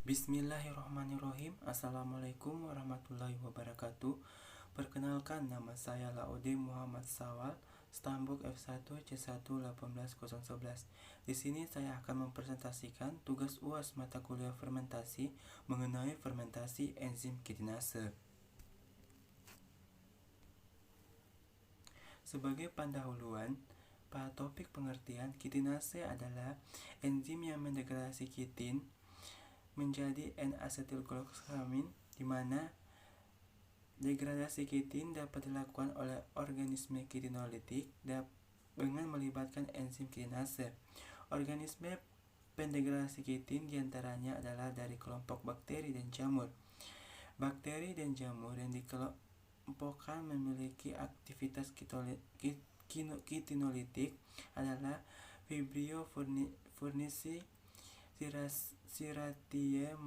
Bismillahirrahmanirrahim. Assalamualaikum warahmatullahi wabarakatuh. Perkenalkan, nama saya Laude Muhammad Sawal, Stambuk F1 C1 18011. Di sini saya akan mempresentasikan tugas UAS mata kuliah fermentasi mengenai fermentasi enzim kitinase. Sebagai pendahuluan, pada topik pengertian, kitinase adalah enzim yang mendegradasi kitin menjadi N-asetilglukosamin, di mana degradasi kitin dapat dilakukan oleh organisme kitinolitik dengan melibatkan enzim kitinase. Organisme pendegradasi kitin diantaranya adalah dari kelompok bakteri dan jamur. Bakteri dan jamur yang dikelompokkan memiliki aktivitas kitinolitik adalah Vibrio furnisi, Syratiae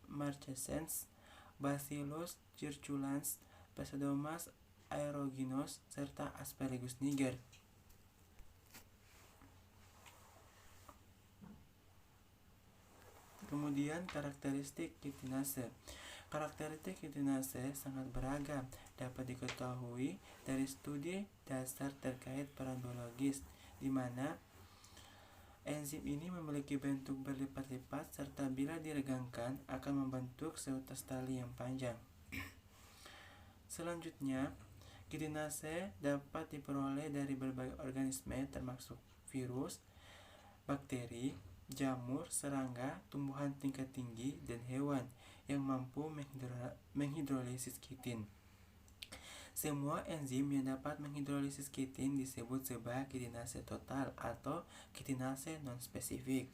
marchescens, Bacillus circulans, Pseudomonas aeruginosa, serta Aspergillus niger. Kemudian karakteristik kitinase. Karakteristik kitinase sangat beragam, dapat diketahui dari studi dasar terkait peran biologis, di mana enzim ini memiliki bentuk berlipat-lipat serta bila diregangkan akan membentuk seutas tali yang panjang. Selanjutnya, kitinase dapat diperoleh dari berbagai organisme termasuk virus, bakteri, jamur, serangga, tumbuhan tingkat tinggi, dan hewan yang mampu menghidrolisis kitin. Semua enzim yang dapat menghidrolisis kitin disebut sebagai kitinase total atau kitinase non-spesifik.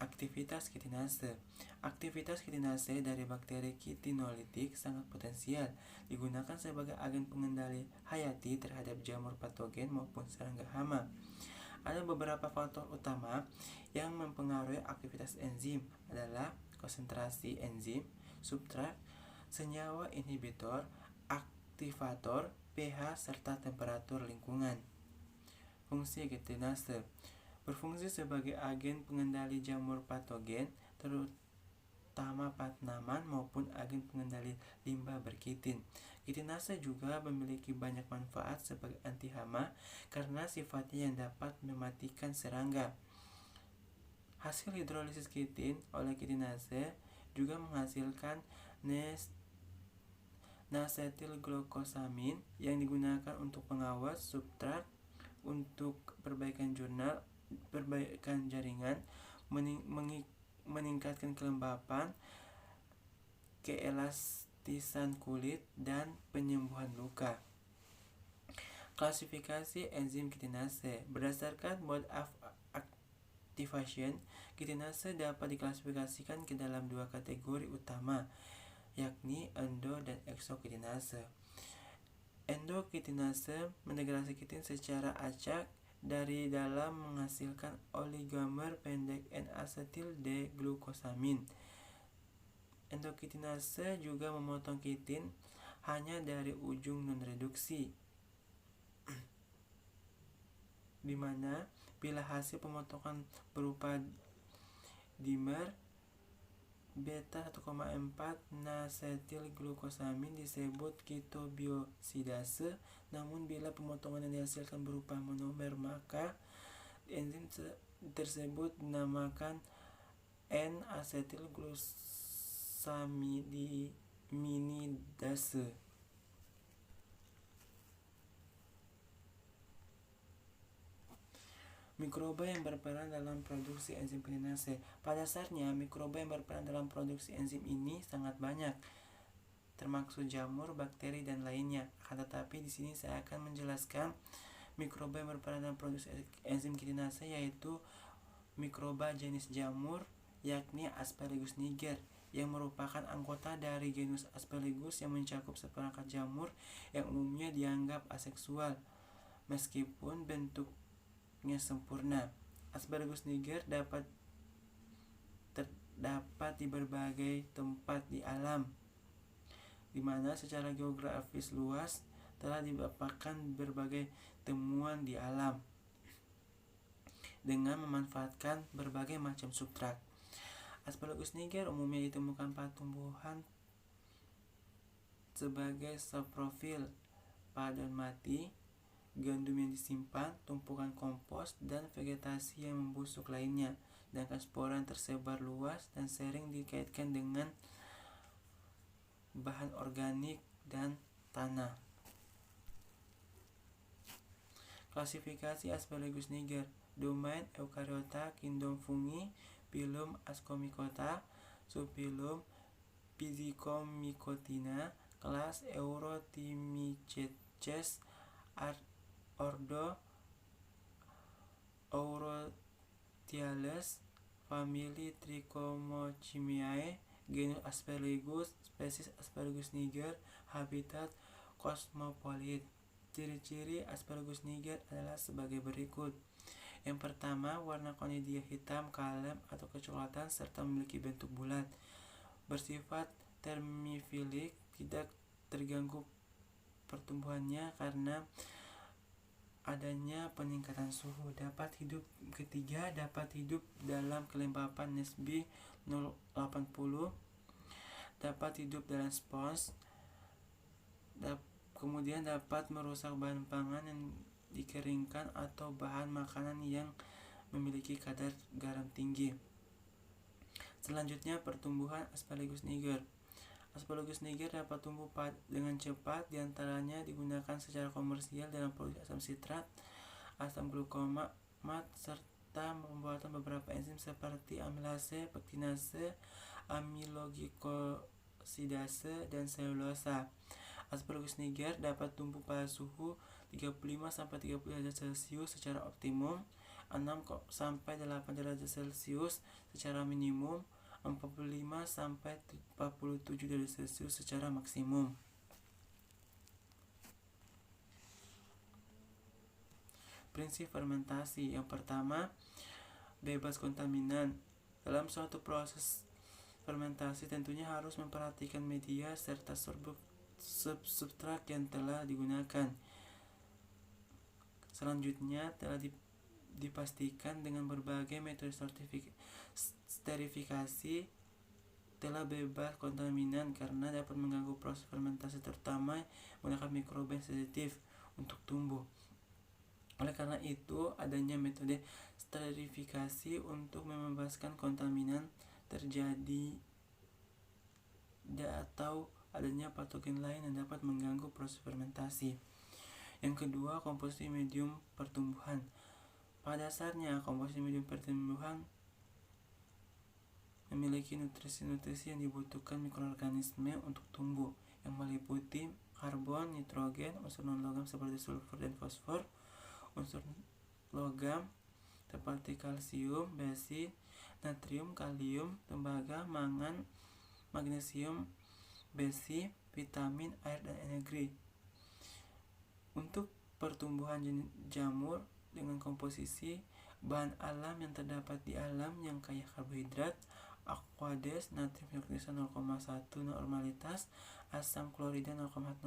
Aktivitas kitinase. Aktivitas kitinase dari bakteri kitinolitik sangat potensial, digunakan sebagai agen pengendali hayati terhadap jamur patogen maupun serangga hama. Ada beberapa faktor utama yang mempengaruhi aktivitas enzim adalah konsentrasi enzim, substrat, senyawa inhibitor, aktivator, pH, serta temperatur lingkungan. Fungsi kitinase berfungsi sebagai agen pengendali jamur patogen, terutama tanaman, maupun agen pengendali limbah berkitin. Kitinase juga memiliki banyak manfaat sebagai anti hama karena sifatnya yang dapat mematikan serangga. Hasil hidrolisis kitin oleh kitinase juga menghasilkan N-asetilglukosamin yang digunakan untuk pengawas substrat, untuk perbaikan jaringan, meningkatkan kelembapan, keelastisan kulit, dan penyembuhan luka. Klasifikasi enzim kitinase. Berdasarkan mode of activation, kitinase dapat diklasifikasikan ke dalam dua kategori utama, yakni endo dan eksokitinase. Endokitinase mendegradasi kitin secara acak dari dalam menghasilkan oligomer pendek N-asetil-D-glukosamin. Endokitinase juga memotong kitin hanya dari ujung non-reduksi, di mana bila hasil pemotongan berupa dimer beta 1,4 nasetilglukosamin disebut ketobiosidase, namun bila pemotongan yang dihasilkan berupa monomer maka enzim tersebut dinamakan N-asetilglucosamidinidase. Mikroba yang berperan dalam produksi enzim kitinase. Pada dasarnya, mikroba yang berperan dalam produksi enzim ini sangat banyak, termasuk jamur, bakteri, dan lainnya. Akan tetapi di sini saya akan menjelaskan mikroba yang berperan dalam produksi enzim kitinase, yaitu mikroba jenis jamur, yakni Aspergillus niger, yang merupakan anggota dari genus Aspergillus yang mencakup seperangkat jamur yang umumnya dianggap aseksual meskipun bentuknya sempurna. Aspergillus niger terdapat di berbagai tempat di alam, di mana secara geografis luas telah didapatkan berbagai temuan di alam. dengan memanfaatkan berbagai macam substrat. Asparagus niger umumnya ditemukan pada tumbuhan sebagai saprofil, padon mati, gandum yang disimpan, tumpukan kompos, dan vegetasi yang membusuk lainnya. Sedangkan spora yang tersebar luas dan sering dikaitkan dengan bahan organik dan tanah. Klasifikasi Asparagus niger: domain Eukaryota, kingdom fungi, phylum Ascomycota, subphylum Pizzicomicotina, kelas Eurotymicetes, ordo Aurotiales, famili Trichomochimeae, genus Asparagus, spesies Asparagus niger, habitat kosmopolit. Ciri-ciri Asparagus niger adalah sebagai berikut. Yang pertama, warna konidia hitam, kalem atau kecoklatan serta memiliki bentuk bulat. Bersifat termifilik, tidak terganggu pertumbuhannya karena adanya peningkatan suhu. Ketiga, dapat hidup dalam kelembapan Nesbit 0,80, dapat hidup dalam spons, kemudian dapat merusak bahan pangan yang dikeringkan atau bahan makanan yang memiliki kadar garam tinggi. Selanjutnya, pertumbuhan Asparagus niger. Asparagus niger dapat tumbuh dengan cepat, diantaranya digunakan secara komersial dalam produksi asam sitrat, asam glukomat, serta pembuatan beberapa enzim seperti amilase, pektinase, amiloglikosidase, dan selulosa. Asparagus niger dapat tumbuh pada suhu 35-30 derajat Celcius secara optimum, 6-8 derajat Celcius secara minimum, 45-47 derajat Celcius secara maksimum. Prinsip fermentasi. Yang pertama, bebas kontaminan. Dalam suatu proses fermentasi tentunya harus memperhatikan media serta substrat yang telah digunakan. Selanjutnya, telah dipastikan dengan berbagai metode sterifikasi telah bebas kontaminan karena dapat mengganggu proses fermentasi, terutama menggunakan mikroba yang sensitif untuk tumbuh. Oleh karena itu, adanya metode sterifikasi untuk membebaskan kontaminan terjadi atau adanya patogen lain yang dapat mengganggu proses fermentasi. Yang kedua, komposisi medium pertumbuhan. Pada dasarnya, komposisi medium pertumbuhan memiliki nutrisi-nutrisi yang dibutuhkan mikroorganisme untuk tumbuh, yang meliputi karbon, nitrogen, unsur non-logam seperti sulfur dan fosfor, unsur logam seperti kalsium, besi, natrium, kalium, tembaga, mangan, magnesium, besi, vitamin, air, dan energi. Untuk pertumbuhan jamur dengan komposisi bahan alam yang terdapat di alam yang kaya karbohidrat, aquades, natrium hidroksida 0,1 normalitas, asam klorida 0,1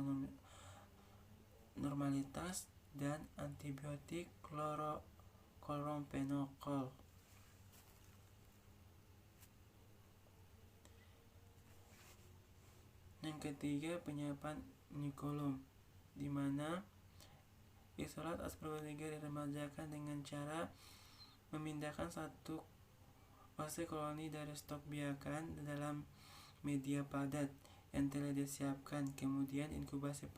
normalitas, dan antibiotik klorphenol. Yang ketiga, penyiapan inikulum, di mana isolat Asparagus niger diremajakan dengan cara memindahkan satu fase koloni dari stok biakan dalam media padat yang telah disiapkan. Kemudian inkubasi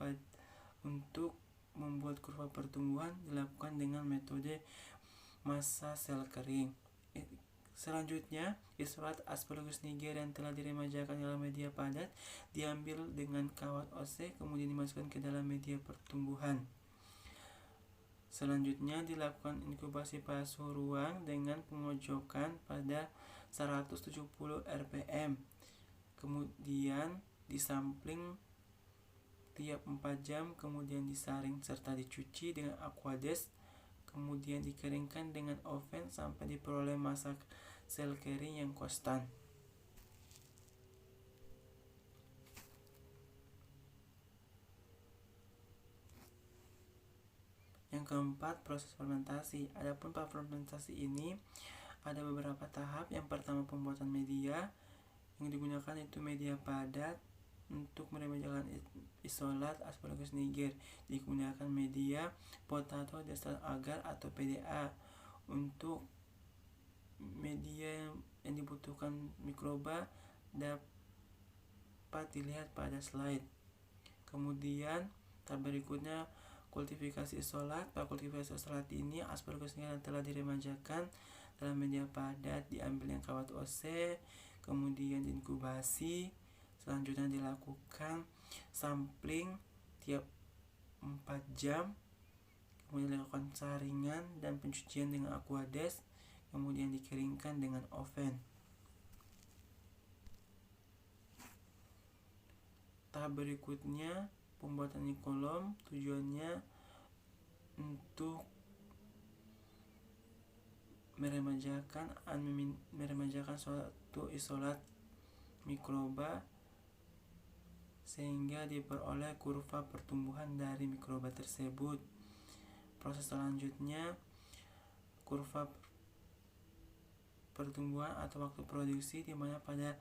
untuk membuat kurva pertumbuhan dilakukan dengan metode massa sel kering. Selanjutnya, isolat Asparagus niger yang telah diremajakan dalam media padat diambil dengan kawat OC, kemudian dimasukkan ke dalam media pertumbuhan. Selanjutnya, dilakukan inkubasi pada suhu ruang dengan pengojokan pada 170 rpm. Kemudian disampling tiap 4 jam, kemudian disaring serta dicuci dengan aquades, kemudian dikeringkan dengan oven sampai diperoleh massa sel kering yang konstan. Yang Yang keempat, proses fermentasi. Adapun fermentasi ini ada beberapa tahap. Yang pertama, pembuatan media. Yang digunakan itu media padat. Untuk meremajakan isolat Aspergillus niger digunakan media potato desal agar atau PDA. Untuk media yang dibutuhkan mikroba dapat dilihat pada slide. Kemudian tahap berikutnya kultifikasi isolat. Pada kultifikasi isolat ini Aspergillus niger telah diremajakan dalam media padat, diambil yang kawat OC, kemudian diinkubasi. Selanjutnya dilakukan sampling tiap 4 jam, kemudian dilakukan saringan dan pencucian dengan aquades, kemudian dikeringkan dengan oven. Tahap berikutnya pembuatan nikolom, tujuannya untuk meremajakan suatu isolat mikroba sehingga diperoleh kurva pertumbuhan dari mikroba tersebut. Proses selanjutnya kurva pertumbuhan atau waktu produksi, di mana pada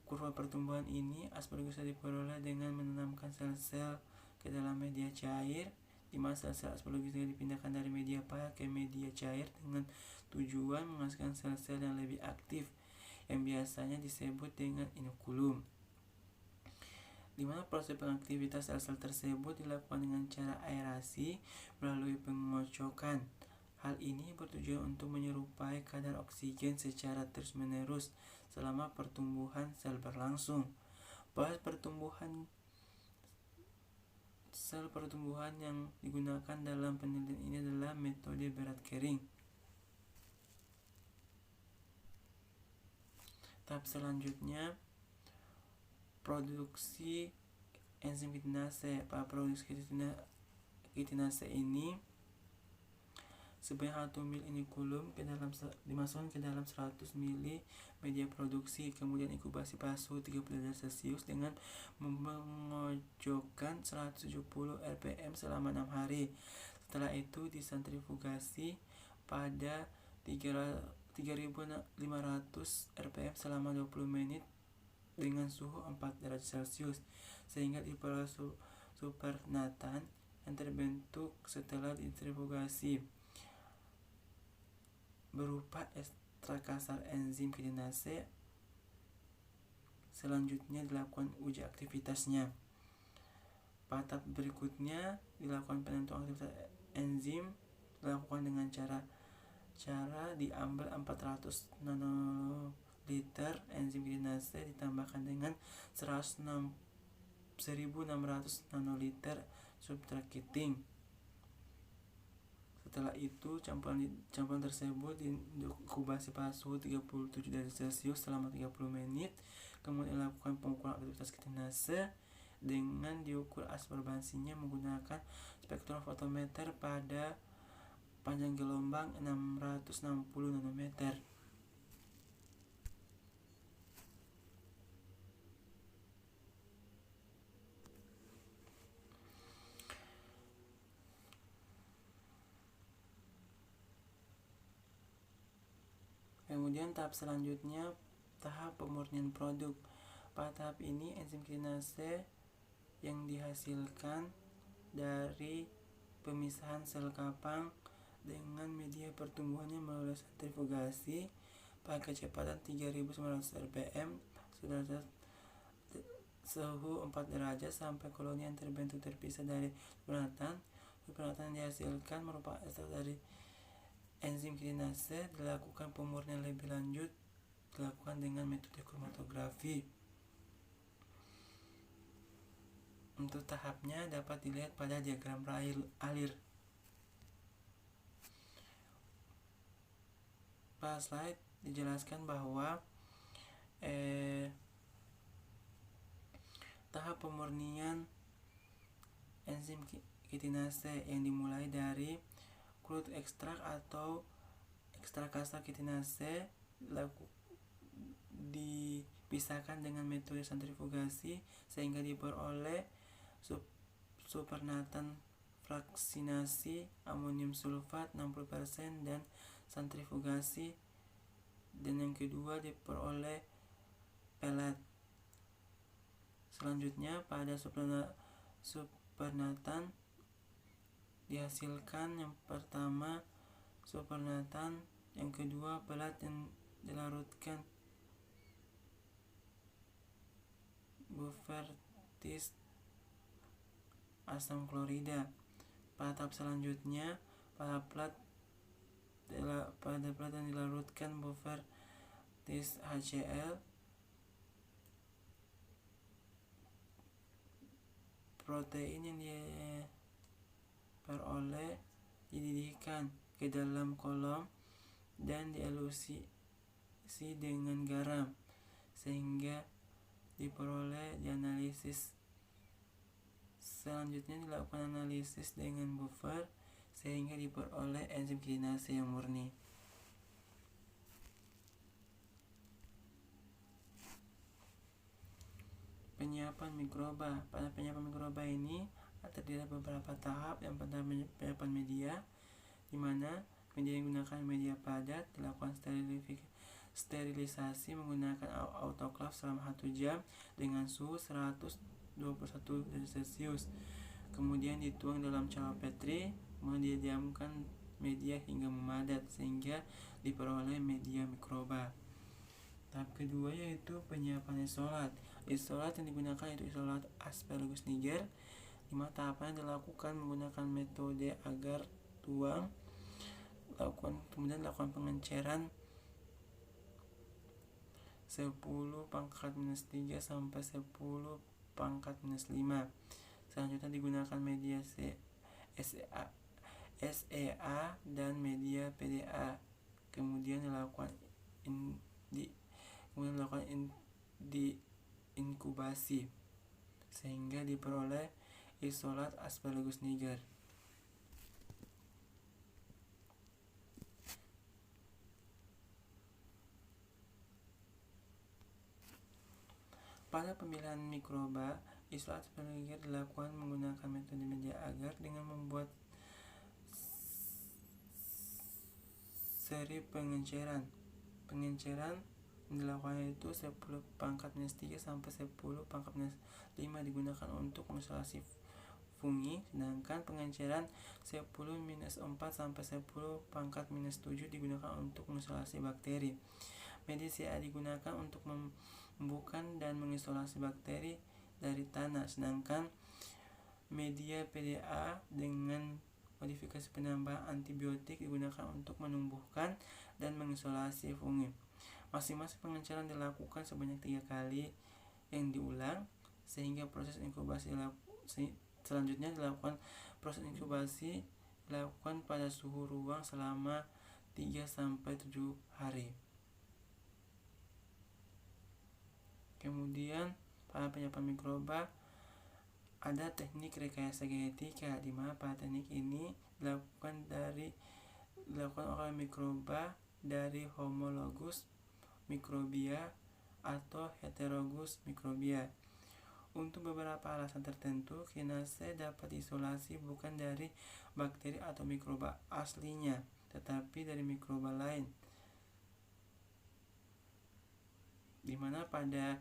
kurva pertumbuhan ini Aspergillus diperoleh dengan menanamkan sel-sel ke dalam media cair, di mana sel-sel Aspergillus dipindahkan dari media padat ke media cair dengan tujuan menghasilkan sel-sel yang lebih aktif yang biasanya disebut dengan inokulum, di mana proses pengaktivitas sel-sel tersebut dilakukan dengan cara aerasi melalui pengocokan. Hal ini bertujuan untuk menyerupai kadar oksigen secara terus-menerus selama pertumbuhan sel berlangsung. Proses sel pertumbuhan yang digunakan dalam penelitian ini adalah metode berat kering. Tahap selanjutnya produksi enzim kitinase. Pada produksi kitinase ini sebanyak 1 ml inokulum dimasukkan ke dalam 100 ml media produksi, kemudian inkubasi pada suhu 30 derajat Celcius dengan mengocokkan 170 rpm selama 6 hari. Setelah itu disentrifugasi pada 3500 rpm selama 20 menit dengan suhu 4 derajat Celcius sehingga diperoleh supernatan yang terbentuk setelah disentrifugasi berupa ekstrak kasar enzim kitinase. Selanjutnya dilakukan uji aktivitasnya. Pada tahap berikutnya dilakukan penentuan aktivitas enzim, dilakukan dengan cara diambil 400 nanoliter enzim kitinase ditambahkan dengan 1600 nanoliter substrat kiting. Setelah itu campuran tersebut diinkubasi pada suhu 37 derajat Celcius selama 30 menit. Kemudian dilakukan pengukuran aktivitas kitinase dengan diukur absorbansinya menggunakan spektrofotometer pada panjang gelombang 660 nanometer. Kemudian tahap selanjutnya tahap pemurnian produk. Pada tahap ini enzim kitinase yang dihasilkan dari pemisahan sel kapang dengan media pertumbuhannya melalui sentrifugasi pada kecepatan 3900 rpm suhu 4 derajat sampai koloni yang terbentuk terpisah dari supernatan. Supernatan yang dihasilkan merupakan ekstrak dari enzim kitinase. Dilakukan pemurnian lebih lanjut dilakukan dengan metode kromatografi. Untuk tahapnya dapat dilihat pada diagram alir. Pada slide dijelaskan bahwa tahap pemurnian enzim kitinase yang dimulai dari crude extract atau ekstrak kasar kitinase dipisahkan dengan metode sentrifugasi sehingga diperoleh supernatan fraksinasi amonium sulfat 60% dan sentrifugasi, dan yang kedua diperoleh pelet. Selanjutnya pada supernatan dihasilkan yang pertama supernatan, yang kedua pelet yang dilarutkan buffer tis asam klorida. Pada tahap selanjutnya pada pelet yang dilarutkan buffer tis HCl, protein yang diperoleh dididihkan ke dalam kolom dan dielusi dengan garam sehingga diperoleh dianalisis. Selanjutnya dilakukan analisis dengan buffer sehingga diperoleh enzim kitinase yang murni. Penyiapan mikroba. Pada penyiapan mikroba ini terdiri dari beberapa tahap. Yang pertama penyiapan media, di mana media yang digunakan media padat, dilakukan sterilisasi menggunakan autoklav selama 1 jam dengan suhu 121 derajat Celcius. Kemudian dituang dalam cawan Petri, kemudian didiamkan media hingga memadat sehingga diperoleh media mikroba. Tahap kedua yaitu penyiapan isolat. Isolat yang digunakan yaitu isolat Aspergillus niger, di mana tahapannya dilakukan menggunakan metode agar tuang, kemudian dilakukan pengenceran 10⁻³ sampai 10⁻⁵. Selanjutnya digunakan media SEA dan media PDA. Kemudian dilakukan inkubasi sehingga diperoleh isolat Aspergillus niger. Pada pemilihan mikroba, isolat Aspergillus niger dilakukan menggunakan metode media agar dengan membuat seri pengenceran yang dilakukan itu 10⁻³ sampai 10⁻⁵ digunakan untuk mengisolasi fungi, sedangkan pengenceran 10⁻⁴ sampai 10⁻⁷ digunakan untuk mengisolasi bakteri. Media CA digunakan untuk membuka dan mengisolasi bakteri dari tanah, sedangkan media PDA dengan modifikasi penambahan antibiotik digunakan untuk menumbuhkan dan mengisolasi fungi. Masing-masing pengenceran dilakukan sebanyak 3 kali yang diulang sehingga proses inkubasi selanjutnya dilakukan pada suhu ruang selama 3-7 hari. Kemudian pada penyiapan mikroba ada teknik rekayasa genetika, di mana pada teknik ini dilakukan oleh mikroba dari homologus mikrobia atau heterologous mikrobia. Untuk beberapa alasan tertentu, kinase dapat diisolasi bukan dari bakteri atau mikroba aslinya, tetapi dari mikroba lain. Di mana pada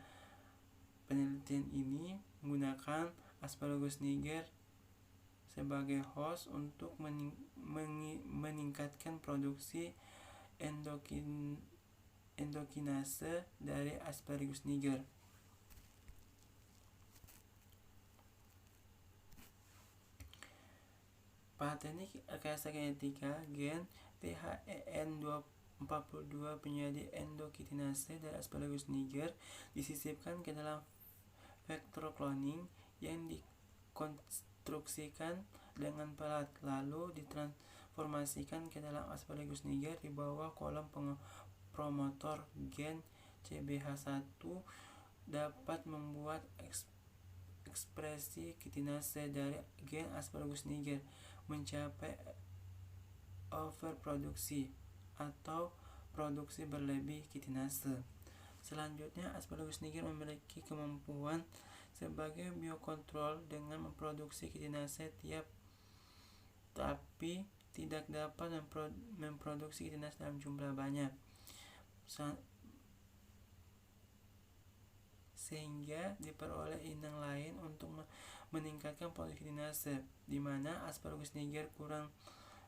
penelitian ini menggunakan Aspergillus niger sebagai host untuk meningkatkan produksi endokinase dari Aspergillus niger. Pada teknik rekayasa genetika, gen THEN42 penyedih endokitinase dari Aspergillus niger disisipkan ke dalam vektor cloning yang dikonstruksikan dengan pelet, lalu ditransformasikan ke dalam Aspergillus niger di bawah kolom promotor. Gen CBH1 dapat membuat ekspresi kitinase dari gen Aspergillus niger mencapai overproduksi atau produksi berlebih kitinase. Selanjutnya, Aspergillus niger memiliki kemampuan sebagai biokontrol dengan memproduksi kitinase tiap tapi tidak dapat memproduksi kitinase dalam jumlah banyak, sehingga diperoleh inang lain untuk meningkatkan produksi kitinase, di mana Aspergillus niger kurang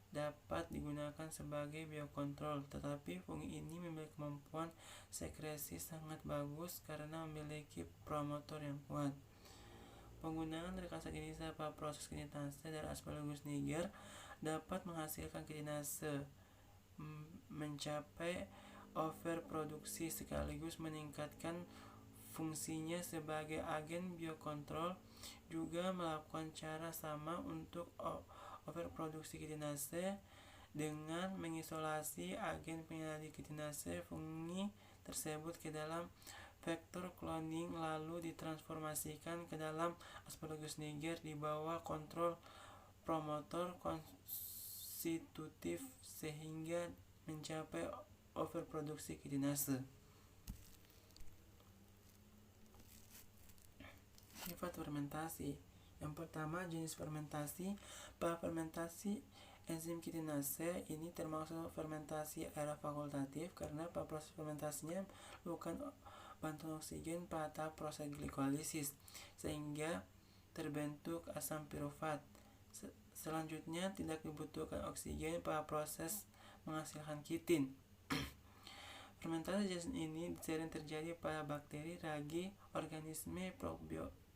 dapat digunakan sebagai biokontrol. Tetapi fungi ini memiliki kemampuan sekresi sangat bagus karena memiliki promotor yang kuat. Penggunaan rekasa kitinase pada proses kitinase dari Aspergillus niger dapat menghasilkan kitinase mencapai overproduksi sekaligus meningkatkan fungsinya sebagai agen biokontrol, juga melakukan cara sama untuk overproduksi kitinase dengan mengisolasi agen penyalahdi kitinase fungi tersebut ke dalam vektor cloning lalu ditransformasikan ke dalam Aspergillus niger di bawah kontrol promotor konstitutif sehingga mencapai overproduksi kitinase. Sifat fermentasi. Yang pertama, jenis fermentasi. Pada fermentasi enzim kitinase ini termasuk fermentasi aerob fakultatif karena pada proses fermentasinya melakukan bantuan oksigen pada tahap proses glikolisis sehingga terbentuk asam pirufat. Selanjutnya tidak dibutuhkan oksigen pada proses menghasilkan kitin. Fermentasi jenis ini sering terjadi pada bakteri, ragi, organisme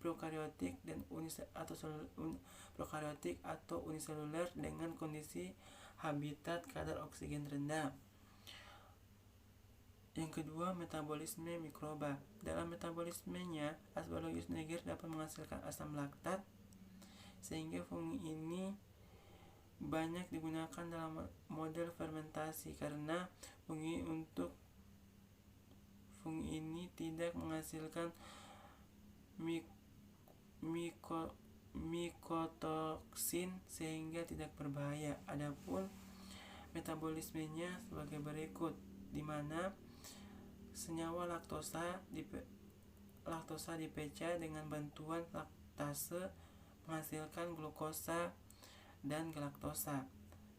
prokaryotik dan prokaryotik atau uniseluler dengan kondisi habitat kadar oksigen rendah. Yang kedua, metabolisme mikroba. Dalam metabolismenya, Aspergillus niger dapat menghasilkan asam laktat sehingga fungi ini banyak digunakan dalam model fermentasi karena fungi ini tidak menghasilkan mikotoksin sehingga tidak berbahaya. Adapun metabolismenya sebagai berikut, di mana senyawa laktosa dipecah dengan bantuan laktase menghasilkan glukosa dan galaktosa.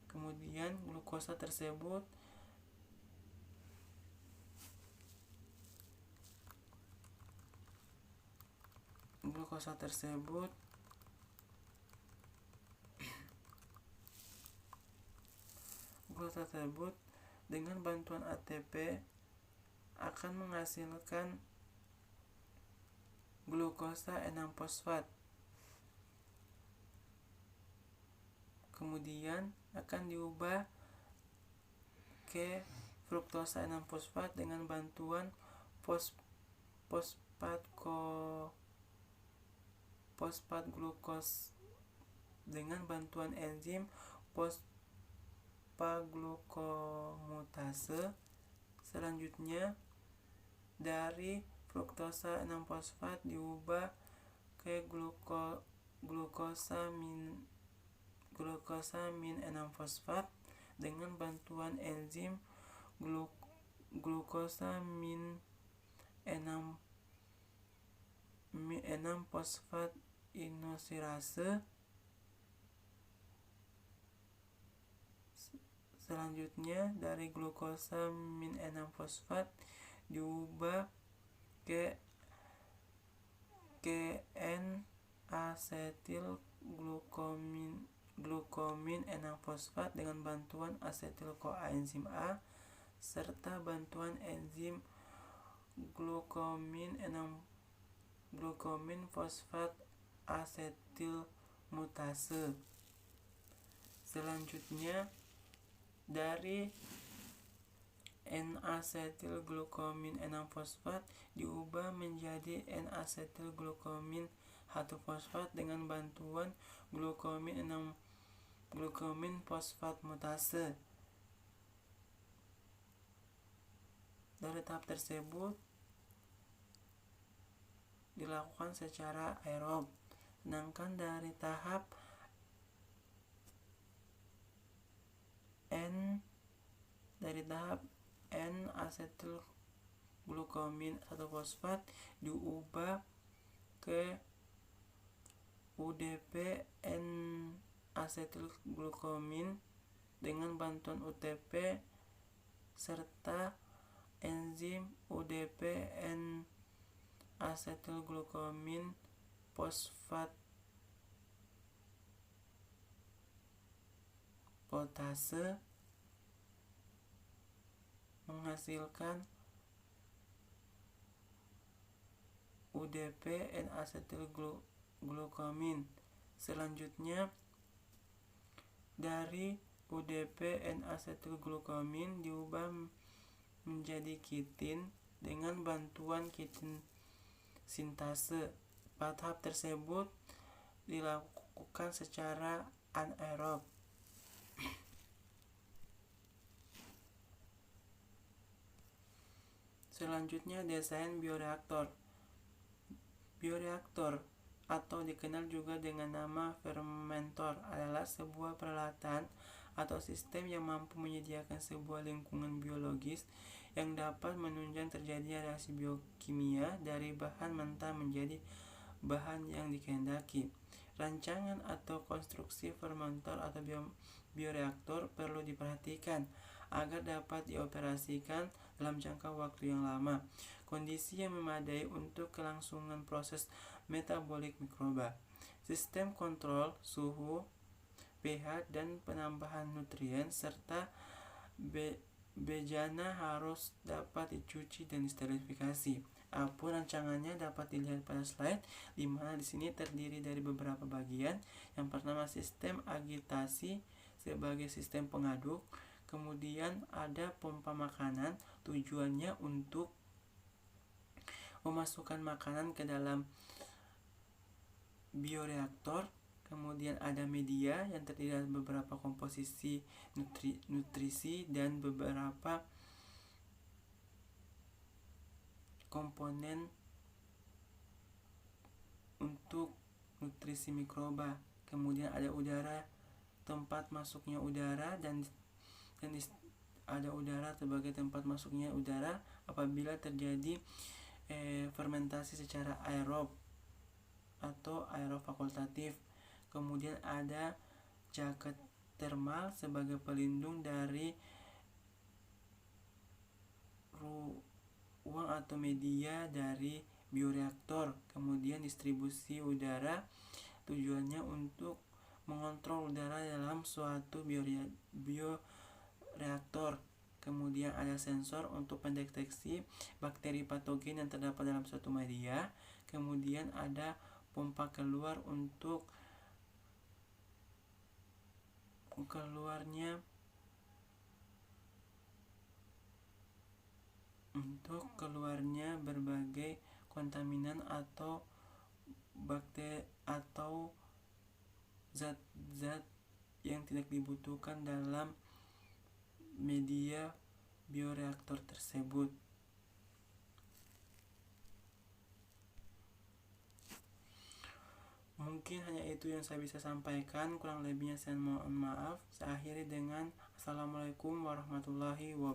Kemudian glukosa tersebut dengan bantuan ATP akan menghasilkan glukosa 6-fosfat. Kemudian akan diubah ke fruktosa 6-fosfat dengan bantuan fosfat glukos dengan bantuan enzim fosfaglukomutase. Selanjutnya dari fruktosa 6-fosfat diubah ke glukosa min 6-fosfat dengan bantuan enzim glukosa min 6-fosfat inosirase. Selanjutnya dari glukosa min 6-fosfat diubah ke N-asetil glukomin 6-fosfat dengan bantuan asetil koenzim A serta bantuan enzim glukomin fosfat asetil mutase. Selanjutnya dari N-asetil glukomin 6-fosfat diubah menjadi N-asetil glukomin 1-fosfat dengan bantuan glukomin fosfat mutase. Dari tahap tersebut dilakukan secara aerob. Sedangkan dari tahap N-asetil glukomin 1-fosfat diubah ke UDP asetilglukomin dengan bantuan UTP serta enzim UDP N-asetilglukomin fosfat potase menghasilkan UDP N-asetilglukomin. Selanjutnya, dari UDP N-asetilglukomin diubah menjadi kitin dengan bantuan kitin sintase. Tahap tersebut dilakukan secara anaerob. Selanjutnya, desain bioreaktor. Bioreaktor atau dikenal juga dengan nama fermentor adalah sebuah peralatan atau sistem yang mampu menyediakan sebuah lingkungan biologis yang dapat menunjang terjadinya reaksi biokimia dari bahan mentah menjadi bahan yang dikehendaki. Rancangan atau konstruksi fermentor atau bioreaktor perlu diperhatikan agar dapat dioperasikan dalam jangka waktu yang lama. Kondisi yang memadai untuk kelangsungan proses metabolik mikroba. Sistem kontrol suhu, pH, dan penambahan nutrien serta bejana harus dapat dicuci dan disterilisasi. Apapun rancangannya dapat dilihat pada slide, di mana di sini terdiri dari beberapa bagian. Yang pertama, sistem agitasi sebagai sistem pengaduk. Kemudian ada pompa makanan, tujuannya untuk memasukkan makanan ke dalam bioreaktor. Kemudian ada media yang terdiri dari beberapa komposisi nutrisi dan beberapa komponen untuk nutrisi mikroba. Kemudian ada udara, tempat masuknya udara, dan ada udara sebagai tempat masuknya udara apabila terjadi fermentasi secara aerob atau aerob fakultatif. Kemudian ada jaket termal sebagai pelindung dari ruang atau media dari bioreaktor. Kemudian distribusi udara, tujuannya untuk mengontrol udara dalam suatu bioreaktor. Kemudian ada sensor untuk mendeteksi bakteri patogen yang terdapat dalam suatu media. Kemudian ada pompa keluar untuk keluarnya berbagai kontaminan atau bakteri atau zat-zat yang tidak dibutuhkan dalam media bioreaktor tersebut. Mungkin hanya itu yang saya bisa sampaikan, kurang lebihnya saya mohon maaf. Saya akhiri dengan Assalamualaikum warahmatullahi wabarakatuh.